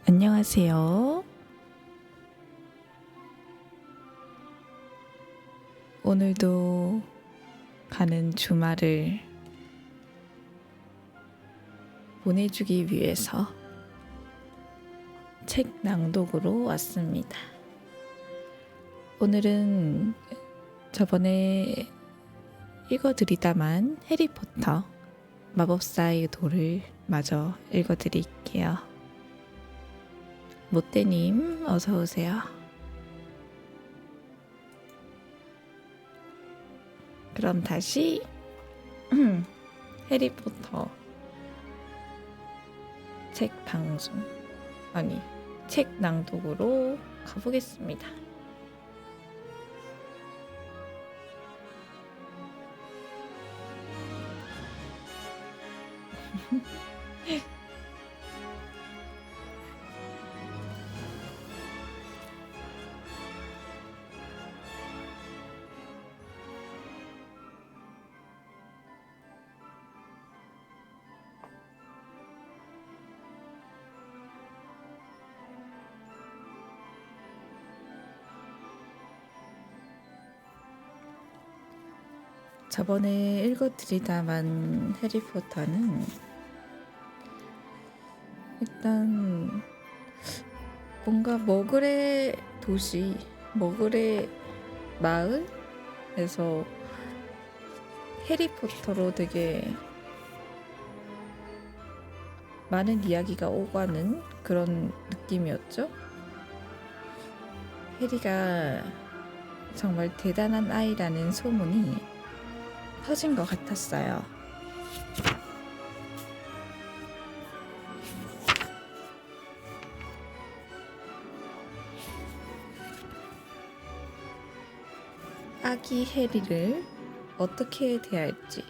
안녕하세요. 오늘도 가는 주말을 보내주기 위해서 책 낭독으로 왔습니다. 오늘은 저번에 읽어드리다만 해리포터 마법사의 돌을 마저 읽어드릴게요. 모떼님 어서오세요. 그럼 다시 해리포터 책 방송 책 낭독으로 가보겠습니다. 저번에 읽어드리다만 해리포터는 일단 뭔가 머글의 도시, 머글의 마을에서 해리포터로 되게 많은 이야기가 오가는 그런 느낌이었죠. 해리가 정말 대단한 아이라는 소문이 퍼진 것 같았어요. 아기 해리를 어떻게 대할지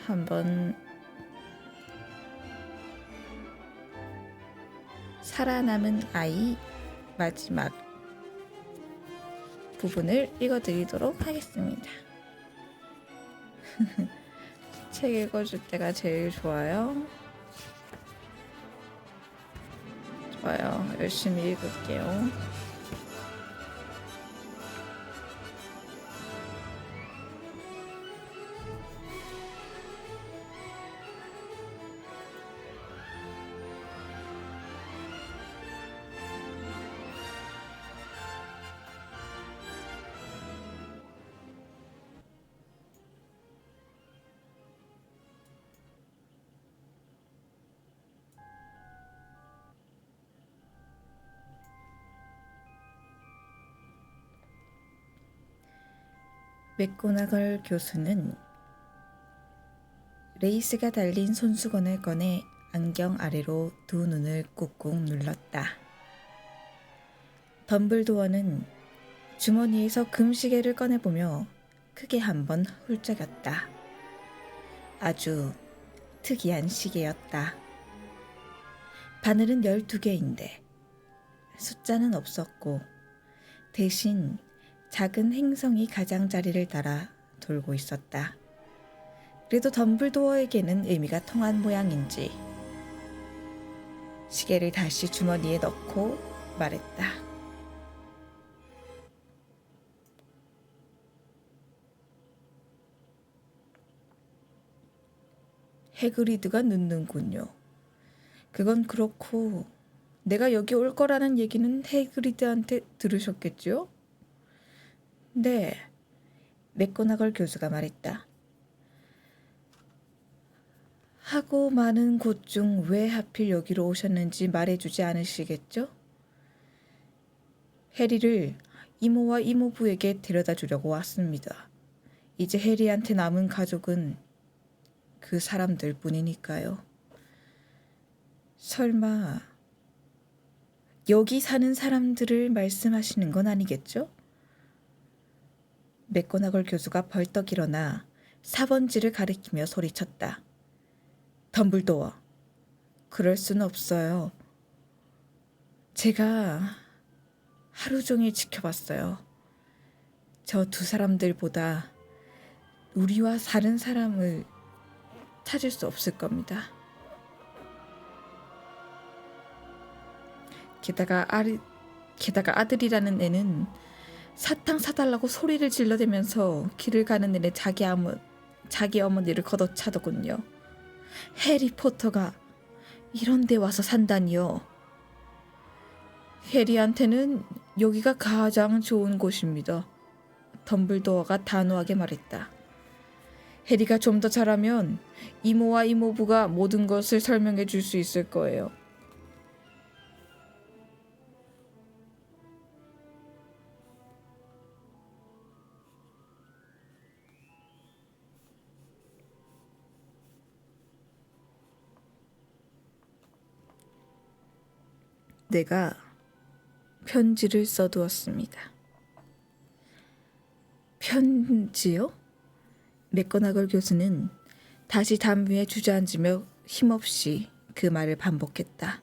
한번 살아남은 아이 마지막 부분을 읽어드리도록 하겠습니다. 책 읽어줄 때가 제일 좋아요. 좋아요. 열심히 읽을게요. 맥고나걸 교수는 레이스가 달린 손수건을 꺼내 안경 아래로 두 눈을 꾹꾹 눌렀다. 덤블도어는 주머니에서 금시계를 꺼내보며 크게 한번 훌쩍였다. 아주 특이한 시계였다. 바늘은 12개인데 숫자는 없었고 대신 작은 행성이 가장자리를 따라 돌고 있었다. 그래도 덤블도어에게는 의미가 통한 모양인지 시계를 다시 주머니에 넣고 말했다. 해그리드가 늦는군요. 그건 그렇고 내가 여기 올 거라는 얘기는 해그리드한테 들으셨겠죠? 네, 맥고나걸 교수가 말했다. 하고 많은 곳 중 왜 하필 여기로 오셨는지 말해주지 않으시겠죠? 해리를 이모와 이모부에게 데려다 주려고 왔습니다. 이제 해리한테 남은 가족은 그 사람들 뿐이니까요. 설마 여기 사는 사람들을 말씀하시는 건 아니겠죠? 맥고나걸 교수가 벌떡 일어나 4번지를 가리키며 소리쳤다. 덤블도어, 그럴 수는 없어요. 제가 하루 종일 지켜봤어요. 저 두 사람들보다 우리와 다른 사람을 찾을 수 없을 겁니다. 게다가 아들이라는 애는 사탕 사달라고 소리를 질러대면서 길을 가는 내내 자기 어머니를 걷어차더군요. 해리포터가 이런 데 와서 산다니요. 해리한테는 여기가 가장 좋은 곳입니다. 덤블도어가 단호하게 말했다. 해리가 좀 더 잘하면 이모와 이모부가 모든 것을 설명해 줄 수 있을 거예요. 내가 편지를 써두었습니다. 편지요? 맥거나걸 교수는 다시 담 위에 주저앉으며 힘없이 그 말을 반복했다.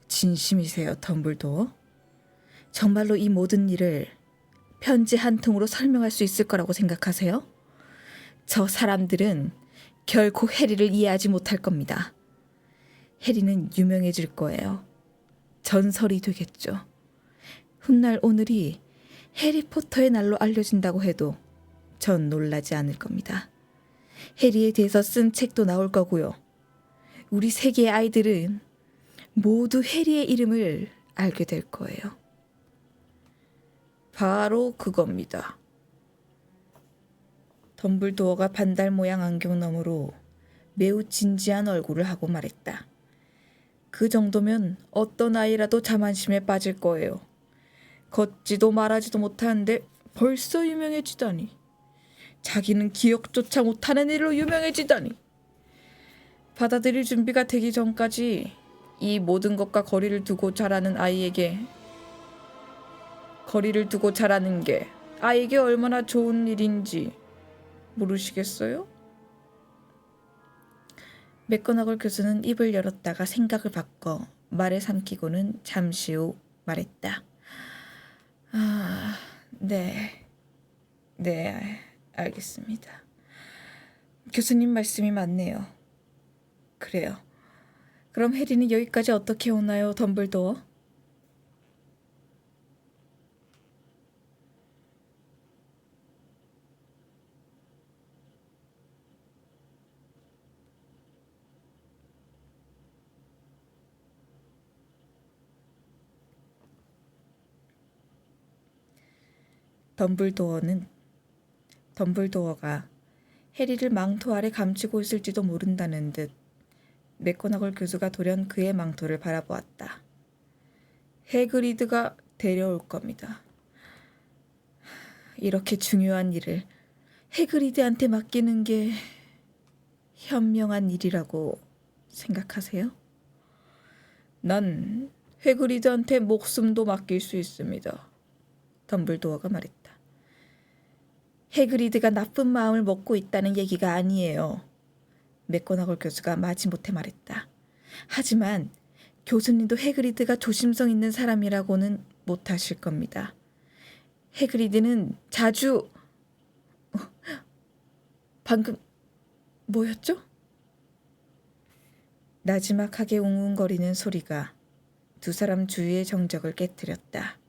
진심이세요, 덤블도어? 정말로 이 모든 일을 편지 한 통으로 설명할 수 있을 거라고 생각하세요? 저 사람들은 결코 해리를 이해하지 못할 겁니다. 해리는 유명해질 거예요. 전설이 되겠죠. 훗날 오늘이 해리포터의 날로 알려진다고 해도 전 놀라지 않을 겁니다. 해리에 대해서 쓴 책도 나올 거고요. 우리 세계의 아이들은 모두 해리의 이름을 알게 될 거예요. 바로 그겁니다. 덤블도어가 반달 모양 안경 너머로 매우 진지한 얼굴을 하고 말했다. 그 정도면 어떤 아이라도 자만심에 빠질 거예요. 걷지도 말하지도 못하는데 벌써 유명해지다니. 자기는 기억조차 못하는 일로 유명해지다니. 받아들일 준비가 되기 전까지 이 모든 것과 거리를 두고 자라는 게 아이에게 얼마나 좋은 일인지 모르시겠어요? 맥거나걸 교수는 입을 열었다가 생각을 바꿔 말을 삼키고는 잠시 후 말했다. 네, 알겠습니다. 교수님 말씀이 맞네요. 그래요. 그럼 해리는 여기까지 어떻게 오나요, 덤블도어? 덤블도어가 해리를 망토 아래 감추고 있을지도 모른다는 듯 맥거나걸 교수가 돌연 그의 망토를 바라보았다. 해그리드가 데려올 겁니다. 이렇게 중요한 일을 해그리드한테 맡기는 게 현명한 일이라고 생각하세요? 난 해그리드한테 목숨도 맡길 수 있습니다. 덤블도어가 말했다. 해그리드가 나쁜 마음을 먹고 있다는 얘기가 아니에요. 맥거나걸 교수가 마지못해 말했다. 하지만 교수님도 해그리드가 조심성 있는 사람이라고는 못하실 겁니다. 해그리드는 자주... 방금 뭐였죠? 나지막하게 웅웅거리는 소리가 두 사람 주위의 정적을 깨뜨렸다.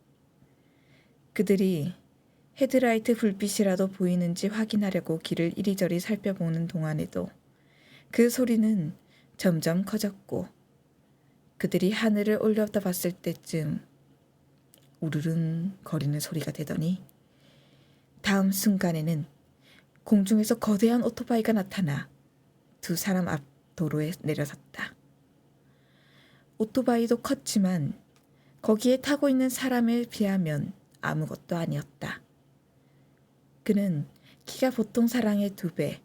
그들이 헤드라이트 불빛이라도 보이는지 확인하려고 길을 이리저리 살펴보는 동안에도 그 소리는 점점 커졌고 그들이 하늘을 올려다봤을 때쯤 우르릉 거리는 소리가 되더니 다음 순간에는 공중에서 거대한 오토바이가 나타나 두 사람 앞 도로에 내려섰다. 오토바이도 컸지만 거기에 타고 있는 사람에 비하면 아무것도 아니었다. 그는 키가 보통 사람의 2배,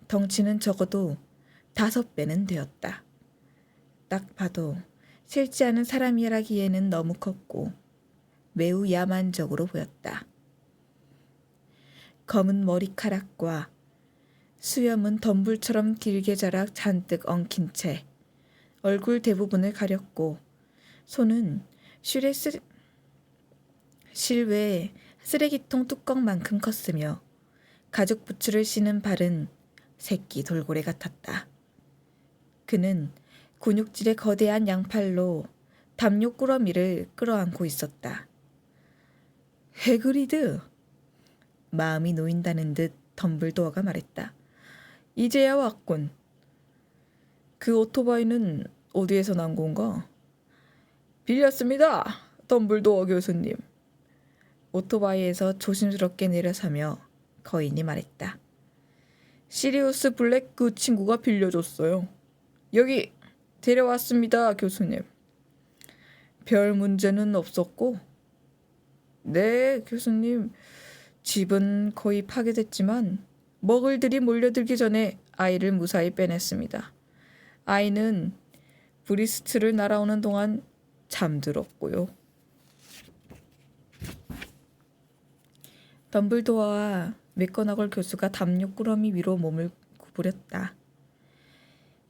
덩치는 적어도 5배는 되었다. 딱 봐도 실지 않은 사람이라기에는 너무 컸고 매우 야만적으로 보였다. 검은 머리카락과 수염은 덤불처럼 길게 자라 잔뜩 엉킨 채 얼굴 대부분을 가렸고 손은 실외에 쓰레기통 뚜껑만큼 컸으며 가죽 부츠를 신은 발은 새끼 돌고래 같았다. 그는 근육질의 거대한 양팔로 담요꾸러미를 끌어안고 있었다. 해그리드! 마음이 놓인다는 듯 덤블도어가 말했다. 이제야 왔군. 그 오토바이는 어디에서 난 건가? 빌렸습니다. 덤블도어 교수님. 오토바이에서 조심스럽게 내려서며 거인이 말했다. 시리우스 블랙 그 친구가 빌려줬어요. 여기 데려왔습니다, 교수님. 별 문제는 없었고? 네, 교수님. 집은 거의 파괴됐지만 먹을들이 몰려들기 전에 아이를 무사히 빼냈습니다. 아이는 브리스트를 날아오는 동안 잠들었고요. 덤블도어와 맥거너걸 교수가 담요꾸러미 위로 몸을 구부렸다.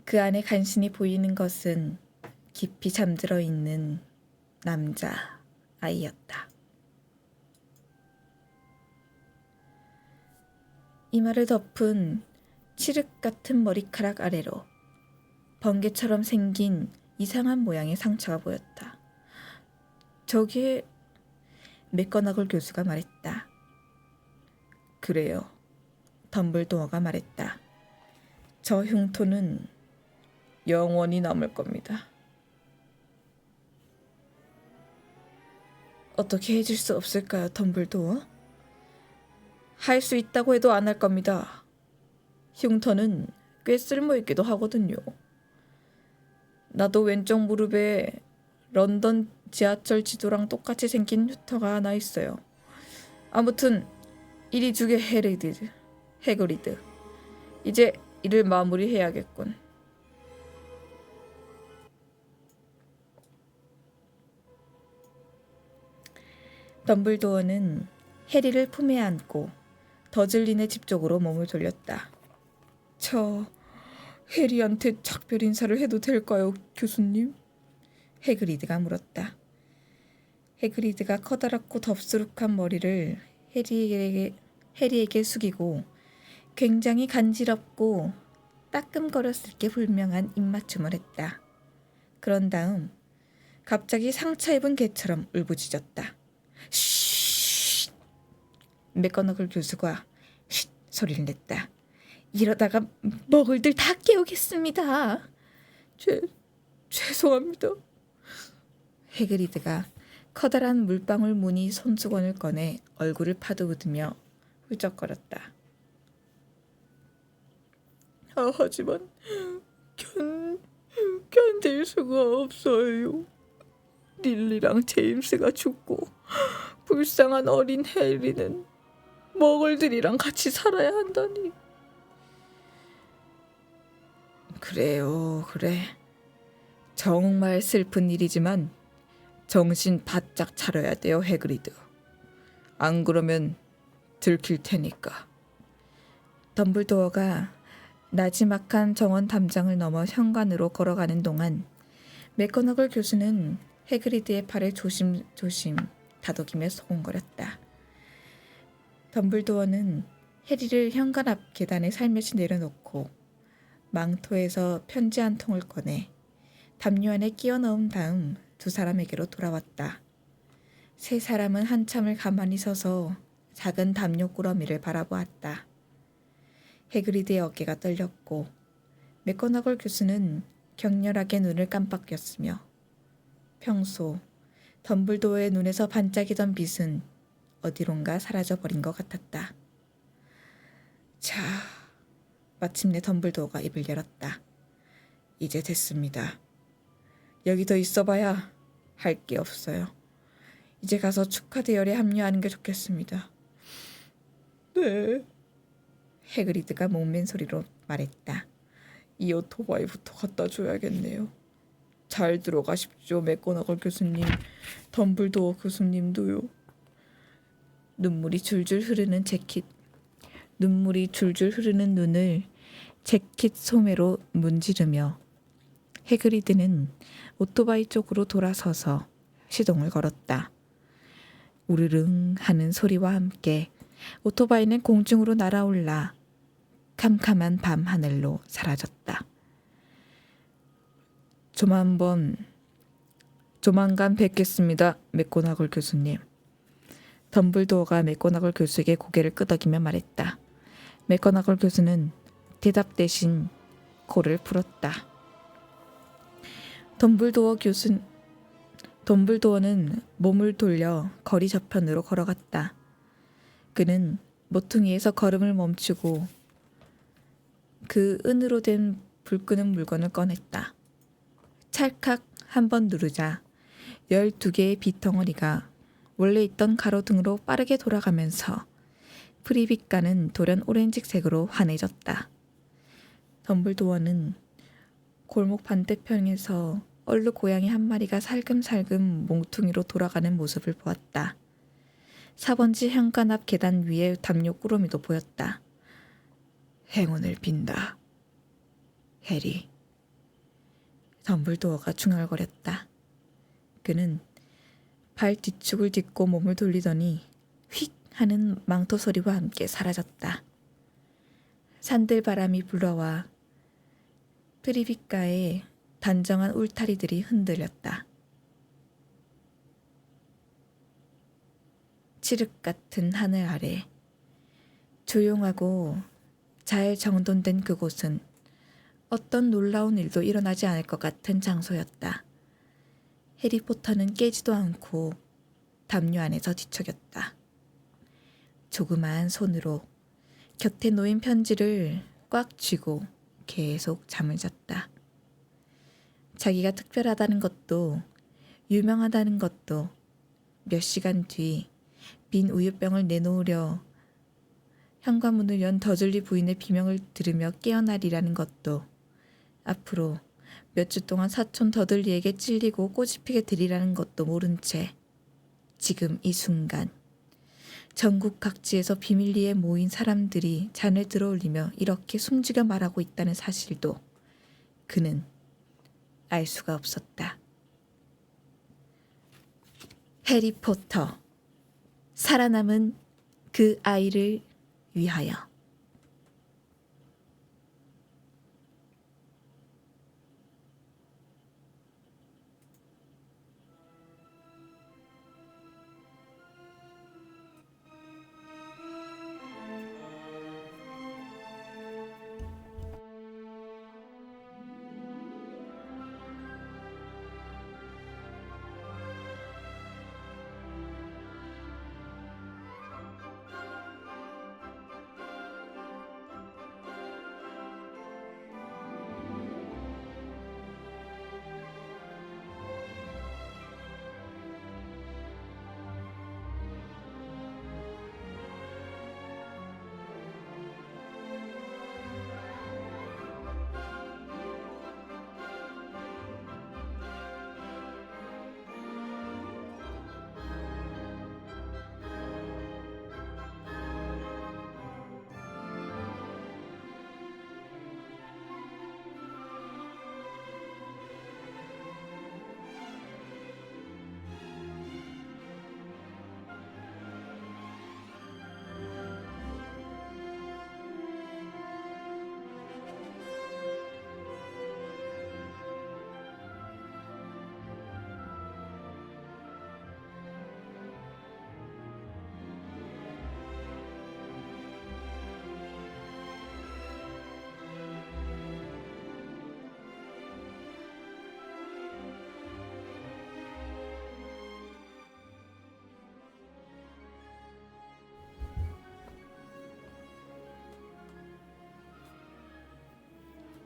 그 안에 간신히 보이는 것은 깊이 잠들어 있는 남자 아이였다. 이마를 덮은 칠흑 같은 머리카락 아래로 번개처럼 생긴 이상한 모양의 상처가 보였다. 저기에 맥거너걸 교수가 말했다. 그래요. 덤블도어가 말했다. 저 흉터는 영원히 남을 겁니다. 어떻게 해줄 수 없을까요, 덤블도어? 할 수 있다고 해도 안 할 겁니다. 흉터는 꽤 쓸모있기도 하거든요. 나도 왼쪽 무릎에 런던 지하철 지도랑 똑같이 생긴 흉터가 하나 있어요. 아무튼 이리 주게 해그리드. 이제 일을 마무리해야겠군. 덤블도어는 해리를 품에 안고 더즐린의 집 쪽으로 몸을 돌렸다. 저 해리한테 작별 인사를 해도 될까요, 교수님? 해그리드가 물었다. 해그리드가 커다랗고 덥수룩한 머리를 해리에게 숙이고 굉장히 간지럽고 따끔거렸을 게 분명한 입맞춤을 했다. 그런 다음 갑자기 상처 입은 개처럼 울부짖었다. 쉿! 맥거너글 교수가 쉿 소리를 냈다. 이러다가 먹을들 다 깨우겠습니다. 죄송합니다. 해그리드가 커다란 물방울 무늬 손수건을 꺼내 얼굴을 파도우드며 훌쩍거렸다. 하지만 견딜 수가 없어요. 릴리랑 제임스가 죽고 불쌍한 어린 해리는 머글들이랑 같이 살아야 한다니. 그래요, 그래. 정말 슬픈 일이지만 정신 바짝 차려야 돼요, 해그리드. 안 그러면 들킬 테니까. 덤블도어가 나지막한 정원 담장을 넘어 현관으로 걸어가는 동안 맥거너글 교수는 해그리드의 팔을 조심조심 다독이며 소곤거렸다. 덤블도어는 해리를 현관 앞 계단에 살며시 내려놓고 망토에서 편지 한 통을 꺼내 담요 안에 끼워 넣은 다음 두 사람에게로 돌아왔다. 세 사람은 한참을 가만히 서서 작은 담요 꾸러미를 바라보았다. 해그리드의 어깨가 떨렸고 맥거너걸 교수는 격렬하게 눈을 깜빡였으며 평소 덤블도어의 눈에서 반짝이던 빛은 어디론가 사라져버린 것 같았다. 자, 마침내 덤블도어가 입을 열었다. 이제 됐습니다. 여기 더 있어봐야 할 게 없어요. 이제 가서 축하 대열에 합류하는 게 좋겠습니다. 네. 해그리드가 목맨 소리로 말했다. 이 오토바이부터 갖다 줘야겠네요. 잘 들어가십시오, 맥거너걸 교수님. 덤블도어 교수님도요. 눈물이 줄줄 흐르는 눈을 재킷 소매로 문지르며 해그리드는 오토바이 쪽으로 돌아서서 시동을 걸었다. 우르릉 하는 소리와 함께 오토바이는 공중으로 날아올라 캄캄한 밤 하늘로 조만간 뵙겠습니다, 맥고나걸 교수님. 덤블도어가 맥고나걸 교수에게 고개를 끄덕이며 말했다. 맥고나걸 교수는 대답 대신 코를 풀었다. 덤블도어는 몸을 돌려 거리 저편으로 걸어갔다. 그는 모퉁이에서 걸음을 멈추고 그 은으로 된 불 끄는 물건을 꺼냈다. 찰칵 한 번 누르자 12개의 빗덩어리가 원래 있던 가로등으로 빠르게 돌아가면서 프리빗가는 돌연 오렌지색으로 환해졌다. 덤블도어는 골목 반대편에서 얼룩 고양이 한 마리가 살금살금 몽퉁이로 돌아가는 모습을 보았다. 4번지 현관 앞 계단 위에 담요 꾸러미도 보였다. 행운을 빈다. 해리. 덤블도어가 중얼거렸다. 그는 발 뒤축을 딛고 몸을 돌리더니 휙 하는 망토 소리와 함께 사라졌다. 산들바람이 불어와 프리빗가의 단정한 울타리들이 흔들렸다. 칠흑 같은 하늘 아래 조용하고 잘 정돈된 그곳은 어떤 놀라운 일도 일어나지 않을 것 같은 장소였다. 해리포터는 깨지도 않고 담요 안에서 뒤척였다. 조그마한 손으로 곁에 놓인 편지를 꽉 쥐고 계속 잠을 잤다. 자기가 특별하다는 것도 유명하다는 것도 몇 시간 뒤 빈 우유병을 내놓으려 현관문을 연 더즐리 부인의 비명을 들으며 깨어나리라는 것도 앞으로 몇 주 동안 사촌 더들리에게 찔리고 꼬집히게 되리라는 것도 모른 채 지금 이 순간 전국 각지에서 비밀리에 모인 사람들이 잔을 들어올리며 이렇게 숨죽여 말하고 있다는 사실도 그는 알 수가 없었다. 해리포터, 살아남은 그 아이를 위하여.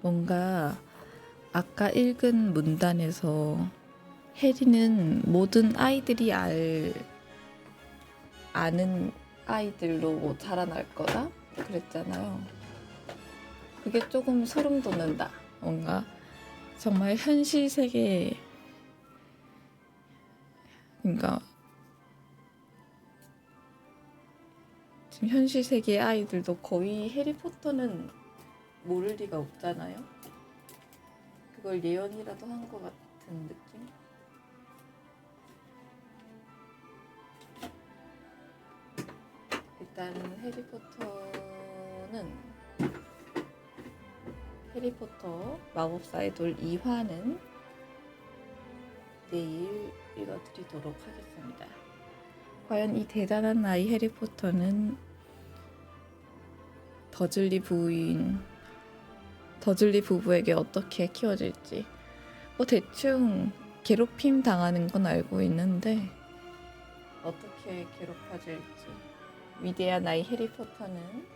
뭔가 아까 읽은 문단에서 해리는 모든 아이들이 아는 아이들로 자라날 거다 그랬잖아요. 그게 조금 소름 돋는다. 뭔가 정말 현실 세계, 그러니까 지금 현실 세계의 아이들도 거의 해리포터는 모를 리가 없잖아요. 그걸 예언이라도 한 것 같은 느낌? 일단 해리포터 마법사의 돌 2화는 내일 읽어드리도록 하겠습니다. 과연 이 대단한 아이 해리포터는 더즐리 부부에게 어떻게 키워질지, 뭐 대충 괴롭힘 당하는 건 알고 있는데 어떻게 괴롭혀질지, 위대한 아이 해리포터는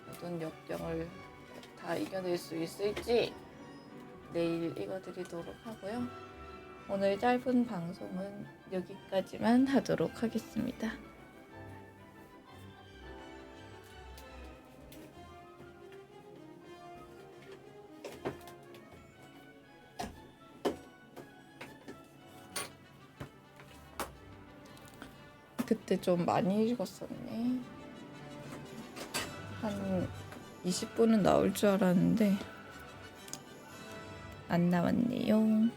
모든 역경을 다 이겨낼 수 있을지 내일 읽어드리도록 하고요. 오늘 짧은 방송은 여기까지만 하도록 하겠습니다. 그때 좀 많이 읽었었네. 한 20분은 나올 줄 알았는데 안 나왔네요.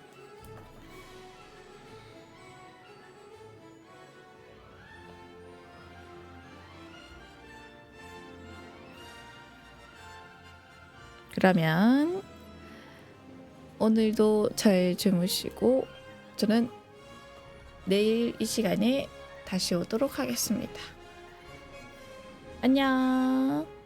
그러면 오늘도 잘 주무시고 저는 내일 이 시간에 다시 오도록 하겠습니다. 안녕.